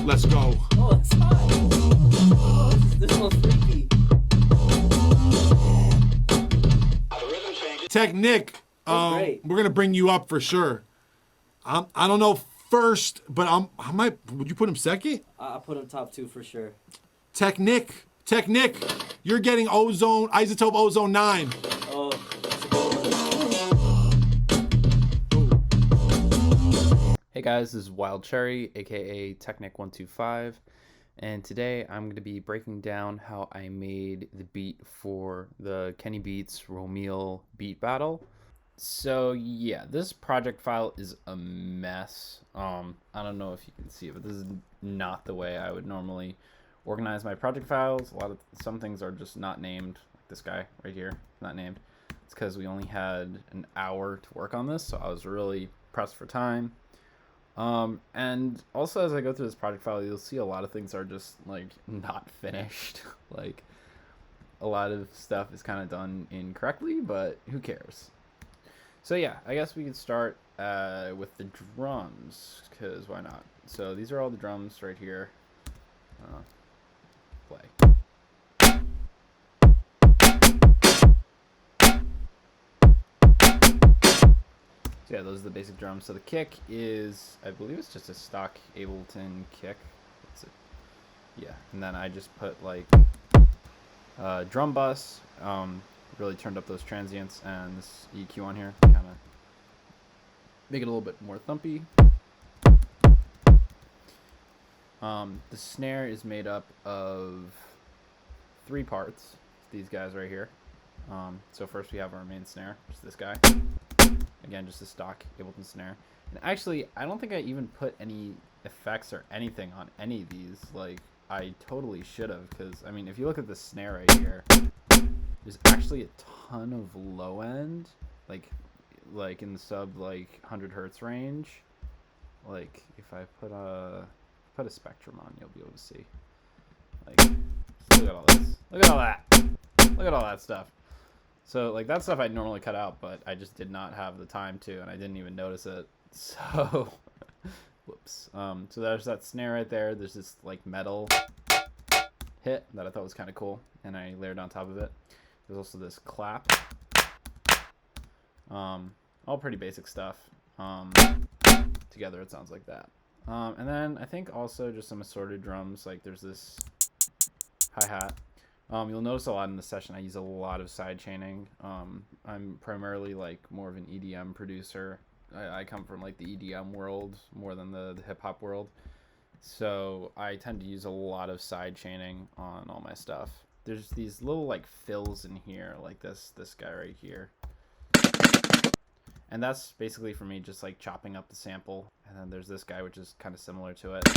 Let's go. Oh, it's hot. Oh, this one's freaky. Technic, Great. we're gonna bring you up for sure. I don't know first, but I might. Would you put him second? I put him top 2 for sure. Technic, you're getting ozone, isotope ozone 9. Oh, that's a good one. Hey guys, this is Wild Cherry, aka Technic125, and today I'm going to be breaking down how I made the beat for the Kenny Beats Romil beat battle. So yeah, this project file is a mess. I don't know if you can see it, but this is not the way I would normally organize my project files. Some things are just not named, like this guy right here, not named. It's because we only had an hour to work on this, so I was really pressed for time. And also as I go through this project file, you'll see a lot of things are just like not finished. Like a lot of stuff is kind of done incorrectly, but who cares? So yeah, I guess we could start with the drums, because why not? So these are all the drums right here. Play. So yeah, those are the basic drums. So the kick is, I believe it's just a stock Ableton kick. That's it. Yeah, and then I just put like drum bus, really turned up those transients and this EQ on here, kind of make it a little bit more thumpy. The snare is made up of 3 parts. These guys right here. So first we have our main snare, which is this guy. Again, just a stock Ableton snare. And actually, I don't think I even put any effects or anything on any of these. Like, I totally should have, because, I mean, if you look at the snare right here, there's actually a ton of low end, like in the sub, 100 hertz range. Like, if I put a spectrum on, you'll be able to see. Like, look at all this. Look at all that. Look at all that stuff. So, like, that stuff I'd normally cut out, but I just did not have the time to, and I didn't even notice it. So, whoops. So there's that snare right there. There's this, like, metal hit that I thought was kind of cool, and I layered on top of it. There's also this clap. All pretty basic stuff. Together it sounds like that. And then I think also just some assorted drums. Like, there's this hi-hat. You'll notice a lot in the session I use a lot of side chaining. I'm primarily like more of an EDM producer. I come from like the EDM world more than the hip hop world. So I tend to use a lot of side chaining on all my stuff. There's these little like fills in here, like this guy right here. And that's basically for me just like chopping up the sample. And then there's this guy which is kind of similar to it.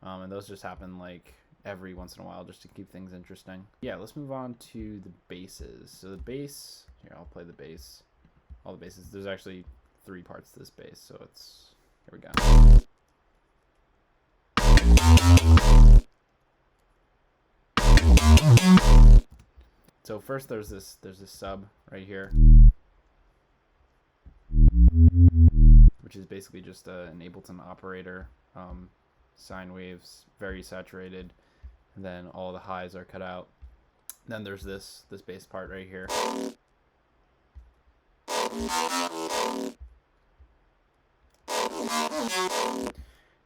And those just happen like every once in a while just to keep things interesting. Yeah, let's move on to the basses. So the bass, here, I'll play the bass. All the basses. There's actually 3 parts to this bass, so it's, here we go. So first there's this sub right here, which is basically just an Ableton operator. Sine waves, very saturated. And then all the highs are cut out. Then there's this bass part right here.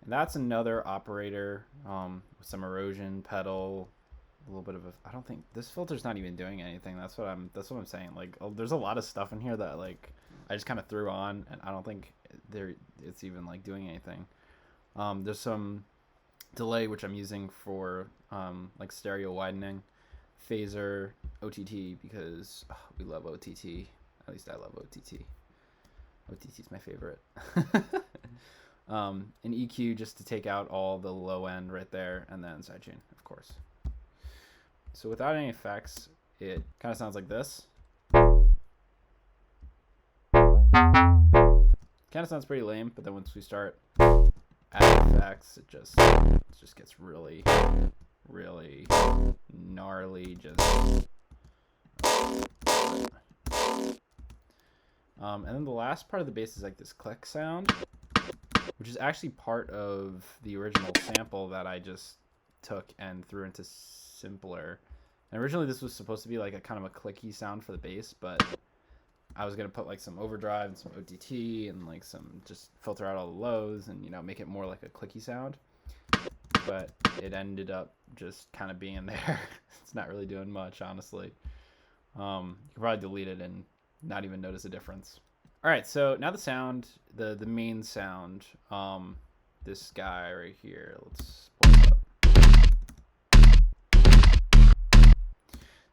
And that's another operator with some erosion pedal, a little bit of a, I don't think this filter's not even doing anything. That's what I'm saying. Like, there's a lot of stuff in here that like I just kind of threw on, and I don't think it's even like doing anything. There's some delay which I'm using for like stereo widening, phaser, OTT, because we love OTT. At least I love OTT. OTT is my favorite. An EQ just to take out all the low end right there, and then sidechain, of course. So without any effects, it kind of sounds like this. Kind of sounds pretty lame, but then once we start adding effects, it just gets really, really gnarly. Just And then the last part of the bass is like this click sound, which is actually part of the original sample that I just took and threw into simpler. And originally this was supposed to be like a kind of a clicky sound for the bass, but I was gonna put like some overdrive and some OTT and like some, just filter out all the lows and, you know, make it more like a clicky sound. But it ended up just kind of being there. It's not really doing much, honestly. You can probably delete it and not even notice a difference. All right, so now the sound, the main sound, this guy right here. Let's pull it up.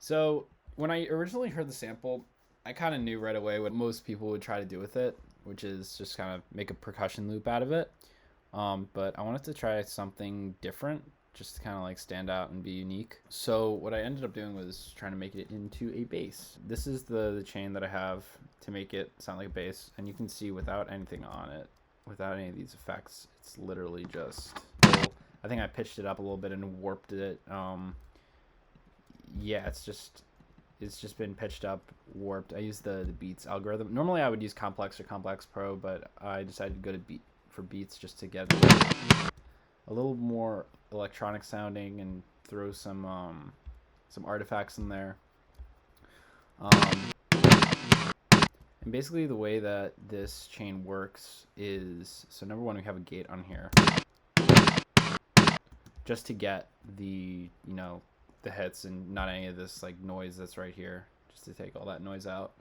So when I originally heard the sample, I kind of knew right away what most people would try to do with it, which is just kind of make a percussion loop out of it. But I wanted to try something different, just to kind of like stand out and be unique. So what I ended up doing was trying to make it into a bass. This is the chain that I have to make it sound like a bass, and you can see without anything on it, without any of these effects, it's literally just, I think I pitched it up a little bit and warped it. Yeah, it's just been pitched up, warped. I used the Beats algorithm. Normally I would use Complex or Complex Pro, but I decided to go to Beats just to get a little more electronic sounding and throw some artifacts in there. And basically the way that this chain works is, so number one, we have a gate on here just to get the, you know, the hits and not any of this like noise that's right here, just to take all that noise out.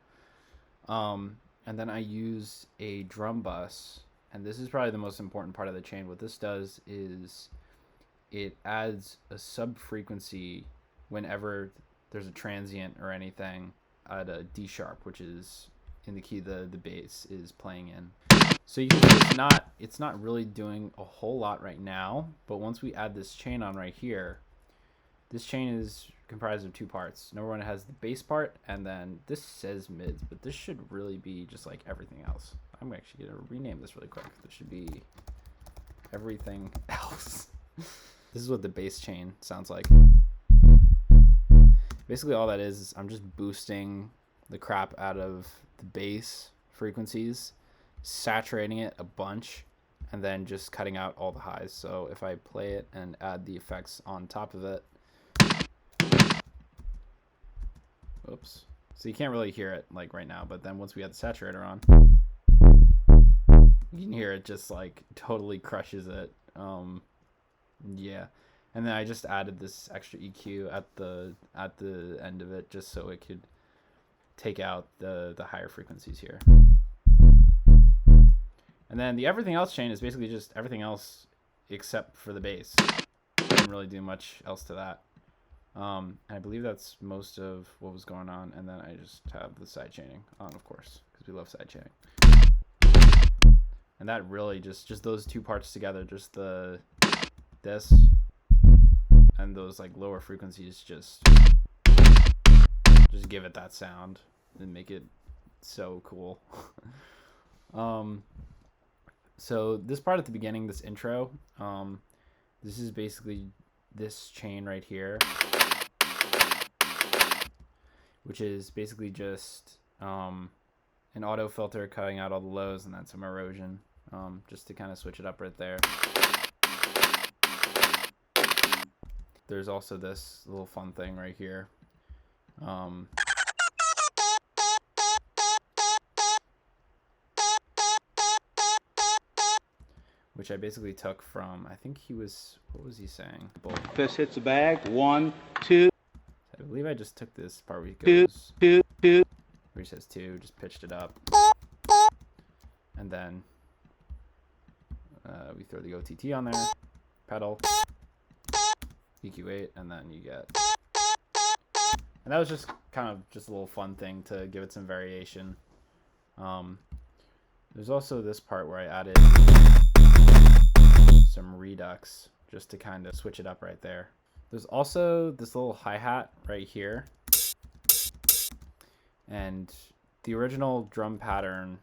And then I use a drum bus, and this is probably the most important part of the chain. What this does is it adds a sub frequency whenever there's a transient or anything at a D sharp, which is in the key the bass is playing in. So you can see it's not really doing a whole lot right now, but once we add this chain on right here, this chain is comprised of two parts. Number one, it has the bass part, and then this says mids, but this should really be just like everything else. I'm actually gonna rename this really quick. This should be everything else. This is what the bass chain sounds like. Basically all that is I'm just boosting the crap out of the bass frequencies, saturating it a bunch, and then just cutting out all the highs. So if I play it and add the effects on top of it, oops. So you can't really hear it like right now, but then once we add the saturator on, you can hear it just like totally crushes it. Yeah. And then I just added this extra EQ at the end of it just so it could take out the higher frequencies here. And then the everything else chain is basically just everything else except for the bass. Didn't really do much else to that. I believe that's most of what was going on, and then I just have the side chaining on, of course, because we love side chaining. And that really just those two parts together, just this and those like lower frequencies, just give it that sound and make it so cool. So this part at the beginning, this intro, this is basically this chain right here, which is basically just an auto filter cutting out all the lows and then some erosion, just to kind of switch it up right there. There's also this little fun thing right here. Which I basically took from, I think he was, what was he saying? Fist hits the bag, 1, 2. I believe I just took this part where he goes, two. where he says 2, just pitched it up. And then we throw the OTT on there, pedal, EQ8, and then you get, and that was just kind of just a little fun thing to give it some variation. There's also this part where I added some redux just to kind of switch it up right there. There's also this little hi-hat right here, and the original drum pattern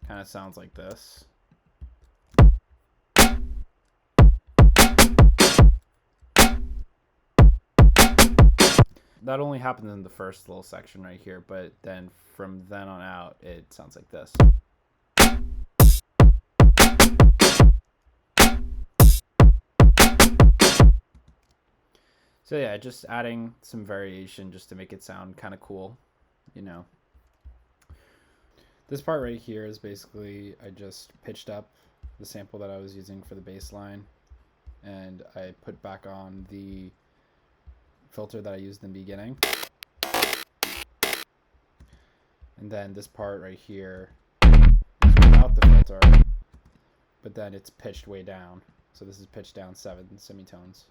kind of sounds like this. that only happens in the first little section right here, but then from then on out, it sounds like this. So yeah, just adding some variation just to make it sound kind of cool, you know. This part right here is basically I just pitched up the sample that I was using for the bass line, and I put back on the filter that I used in the beginning. And then this part right here is without the filter, but then it's pitched way down. So this is pitched down 7 semitones.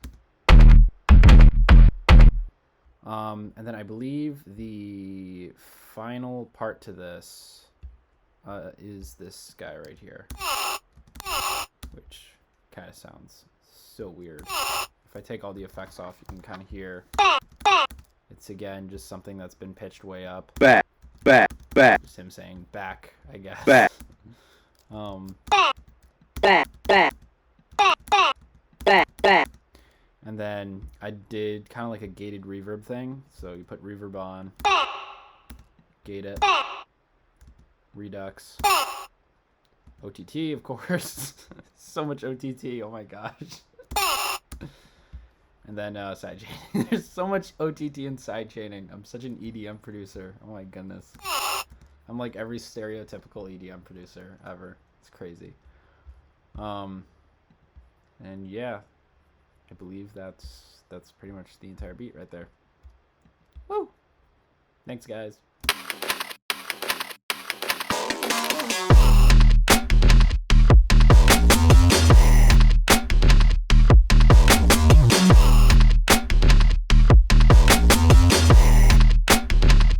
And then I believe the final part to this is this guy right here, which kind of sounds so weird. If I take all the effects off, you can kind of hear it's again just something that's been pitched way up. Back. Just him saying back, I guess. Back. And then I did kind of like a gated reverb thing. So you put reverb on, gate it, redux, OTT, of course. So much OTT, oh my gosh. And then side chaining. There's so much OTT and side chaining. I'm such an EDM producer. Oh my goodness. I'm like every stereotypical EDM producer ever. It's crazy. And yeah, I believe that's pretty much the entire beat right there. Woo! Thanks, guys.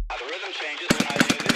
The rhythm changes when I do this.